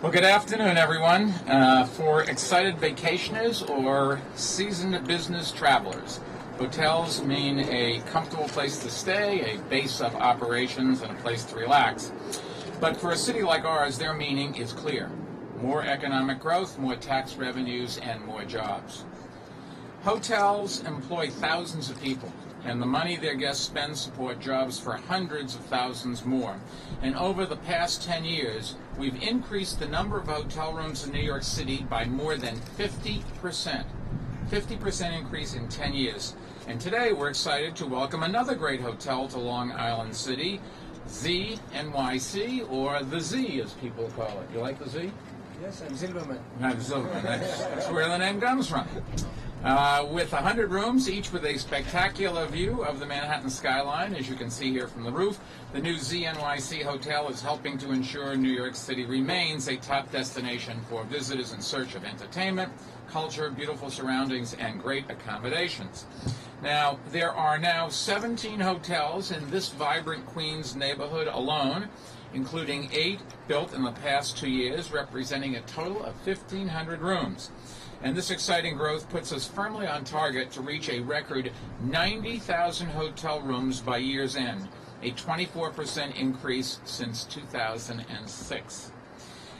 Well, good afternoon, everyone. For excited vacationers or seasoned business travelers, hotels mean a comfortable place to stay, a base of operations, and a place to relax. But for a city like ours, their meaning is clear. More economic growth, more tax revenues, and more jobs. Hotels employ thousands of people, and the money their guests spend support jobs for hundreds of thousands more. And over the past 10 years, we've increased the number of hotel rooms in New York City by more than 50%. 50% increase in 10 years. And today we're excited to welcome another great hotel to Long Island City, Z NYC, or the Z as people call it. You like the Z? Yes, I'm Silverman. I'm Silverman. That's where the name comes from. With 100 rooms, each with a spectacular view of the Manhattan skyline, as you can see here from the roof, the new ZNYC Hotel is helping to ensure New York City remains a top destination for visitors in search of entertainment, culture, beautiful surroundings, and great accommodations. Now, there are now 17 hotels in this vibrant Queens neighborhood alone, including 8 built in the past 2 years, representing a total of 1,500 rooms. And this exciting growth puts us firmly on target to reach a record 90,000 hotel rooms by year's end, a 24% increase since 2006.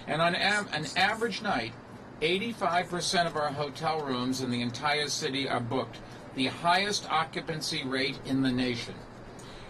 And on an average night, 85% of our hotel rooms in the entire city are booked, the highest occupancy rate in the nation.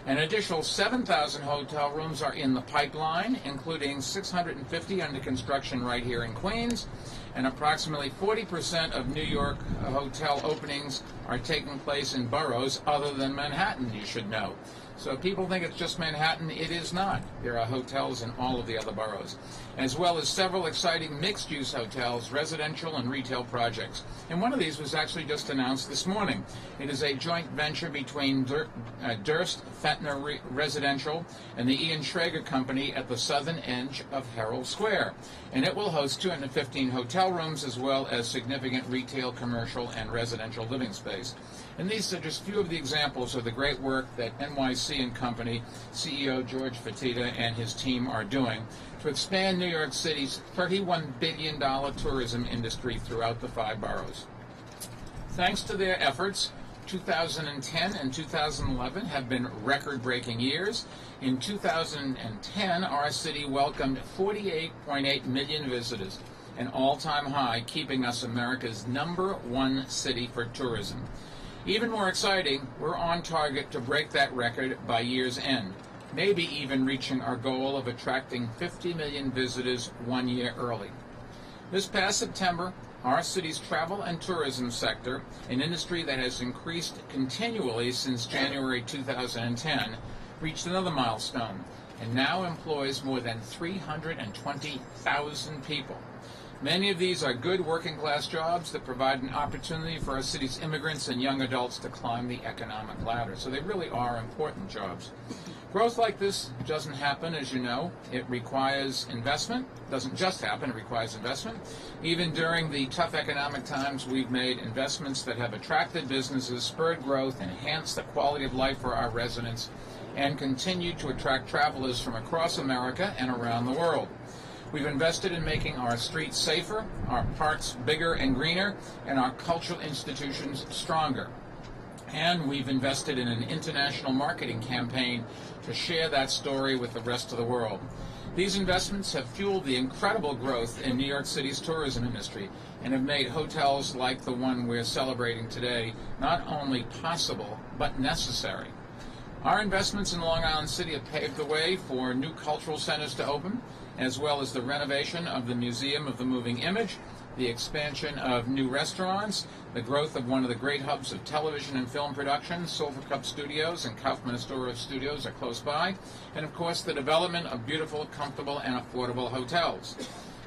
An additional 7,000 hotel rooms are in the pipeline, including 650 under construction right here in Queens, and approximately 40% of New York hotel openings are taking place in boroughs other than Manhattan, you should know. So if people think it's just Manhattan, it is not. There are hotels in all of the other boroughs, as well as several exciting mixed-use hotels, residential and retail projects. And one of these was actually just announced this morning. It is a joint venture between Durst Fentner Residential and the Ian Schrager Company at the southern edge of Herald Square. And it will host 215 hotel rooms as well as significant retail, commercial, and residential living space. And these are just a few of the examples of the great work that NYC and Company CEO George Fertitta and his team are doing to expand New York City's $31 billion tourism industry throughout the 5 boroughs. Thanks to their efforts, 2010 and 2011 have been record-breaking years. In 2010, our city welcomed 48.8 million visitors, an all-time high, keeping us America's #1 city for tourism. Even more exciting, we're on target to break that record by year's end, maybe even reaching our goal of attracting 50 million visitors 1 year early. This past September, our city's travel and tourism sector, an industry that has increased continually since January 2010, reached another milestone and now employs more than 320,000 people. Many of these are good working-class jobs that provide an opportunity for our city's immigrants and young adults to climb the economic ladder. So they really are important jobs. Growth like this doesn't happen, as you know. It requires investment. It doesn't just happen, it requires investment. Even during the tough economic times, we've made investments that have attracted businesses, spurred growth, enhanced the quality of life for our residents, and continued to attract travelers from across America and around the world. We've invested in making our streets safer, our parks bigger and greener, and our cultural institutions stronger. And we've invested in an international marketing campaign to share that story with the rest of the world. These investments have fueled the incredible growth in New York City's tourism industry and have made hotels like the one we're celebrating today not only possible, but necessary. Our investments in Long Island City have paved the way for new cultural centers to open, as well as the renovation of the Museum of the Moving Image, the expansion of new restaurants, the growth of one of the great hubs of television and film production, Silver Cup Studios and Kaufman Astoria Studios are close by, and of course the development of beautiful, comfortable, and affordable hotels.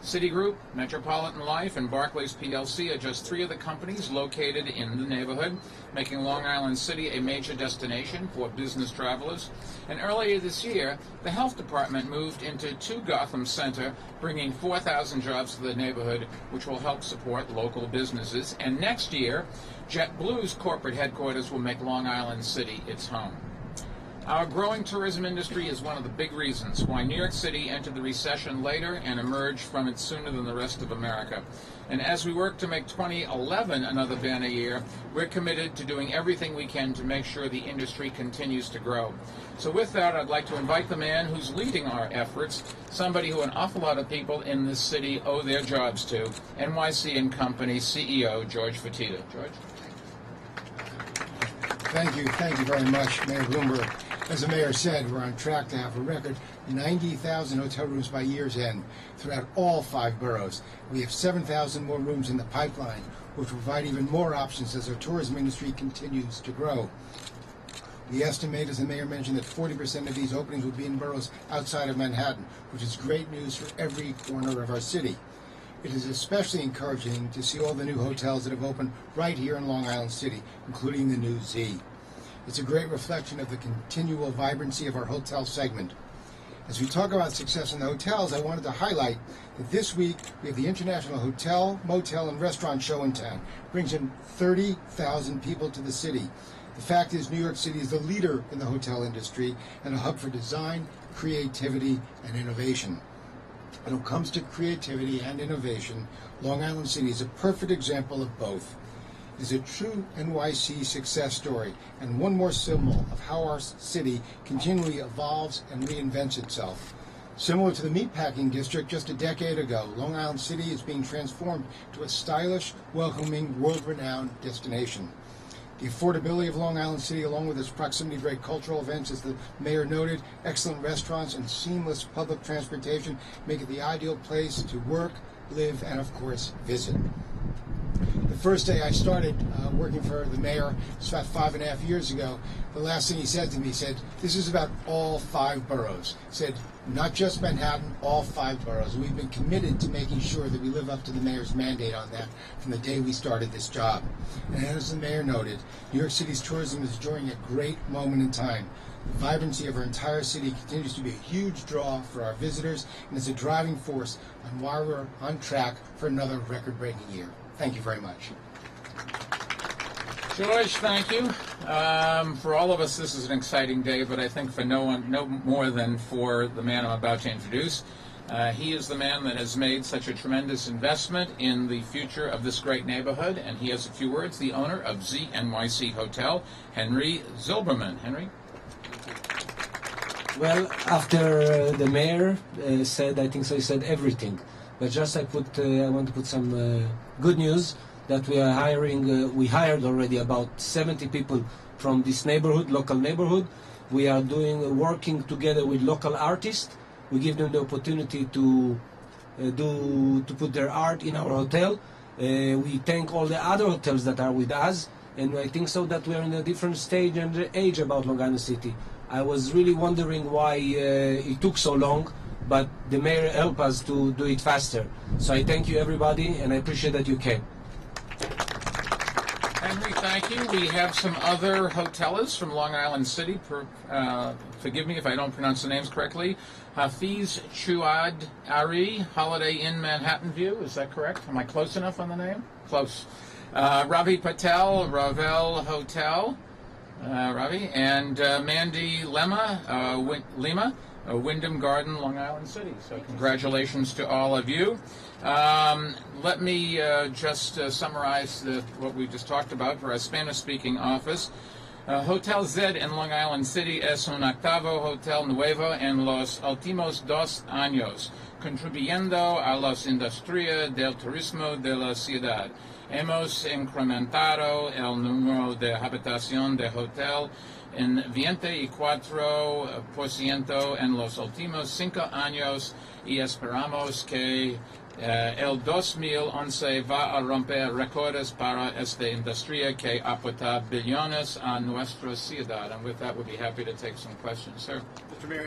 Citigroup, Metropolitan Life, and Barclays PLC are just 3 of the companies located in the neighborhood, making Long Island City a major destination for business travelers. And earlier this year, the health department moved into 2 Gotham Center, bringing 4,000 jobs to the neighborhood, which will help support local businesses. And next year, JetBlue's corporate headquarters will make Long Island City its home. Our growing tourism industry is one of the big reasons why New York City entered the recession later and emerged from it sooner than the rest of America. And as we work to make 2011 another banner year, we're committed to doing everything we can to make sure the industry continues to grow. So with that, I'd like to invite the man who's leading our efforts, somebody who an awful lot of people in this city owe their jobs to, NYC & Company CEO George Fertitta. George? Thank you very much, Mayor Bloomberg. As the mayor said, we're on track to have a record 90,000 hotel rooms by year's end throughout all 5 boroughs. We have 7,000 more rooms in the pipeline, which will provide even more options as our tourism industry continues to grow. We estimate, as the mayor mentioned, that 40% of these openings will be in boroughs outside of Manhattan, which is great news for every corner of our city. It is especially encouraging to see all the new hotels that have opened right here in Long Island City, including the new Z. It's a great reflection of the continual vibrancy of our hotel segment. As we talk about success in the hotels, I wanted to highlight that this week we have the International Hotel, Motel, and Restaurant Show in town. It brings in 30,000 people to the city. The fact is, New York City is the leader in the hotel industry and a hub for design, creativity, and innovation. When it comes to creativity and innovation, Long Island City is a perfect example of both. It is a true NYC success story and one more symbol of how our city continually evolves and reinvents itself. Similar to the meatpacking district just a decade ago, Long Island City is being transformed to a stylish, welcoming, world-renowned destination. The affordability of Long Island City, along with its proximity to great cultural events, as the mayor noted, excellent restaurants and seamless public transportation make it the ideal place to work, live, and of course, visit. The first day I started working for the mayor, it's about 5.5 years ago, the last thing he said to me, he said, this is about all 5 boroughs. He said, not just Manhattan, all 5 boroughs. We've been committed to making sure that we live up to the mayor's mandate on that from the day we started this job. And as the mayor noted, New York City's tourism is enjoying a great moment in time. The vibrancy of our entire city continues to be a huge draw for our visitors, and it's a driving force on why we're on track for another record-breaking year. Thank you very much. George, thank you. For all of us, this is an exciting day, but I think for no more than for the man I'm about to introduce. He is the man that has made such a tremendous investment in the future of this great neighborhood, and he has a few words. The owner of ZNYC Hotel, Henry Zilberman. Henry? Well, after the mayor said, I think so, he said everything. But just I want to put some good news that we are hiring. We hired already about 70 people from this neighborhood, local neighborhood. We are working together with local artists. We give them the opportunity to put their art in our hotel. We thank all the other hotels that are with us, and I think so that we are in a different stage and age about Long Island City. I was really wondering why it took so long, but the mayor helped us to do it faster. So I thank you, everybody, and I appreciate that you came. Henry, thank you. We have some other hoteliers from Long Island City. Forgive me if I don't pronounce the names correctly. Hafiz Chouad Ari, Holiday Inn Manhattan View. Is that correct? Am I close enough on the name? Close. Ravi Patel, Ravel Hotel. Ravi. And Mandy Lima, Wyndham Garden, Long Island City. So congratulations to all of you. Let me just summarize what we just talked about for our Spanish-speaking office. Hotel Z en Long Island City es un octavo hotel nuevo en los últimos 2 años, contribuyendo a la industria del turismo de la ciudad. Hemos incrementado el número de habitación de hotel en 24% en los últimos 5 años y esperamos que el 2011 va a romper récords para esta industria que aporta billones a nuestra ciudad. And with that, we'll be happy to take some questions. Sir. Mr. Mayor,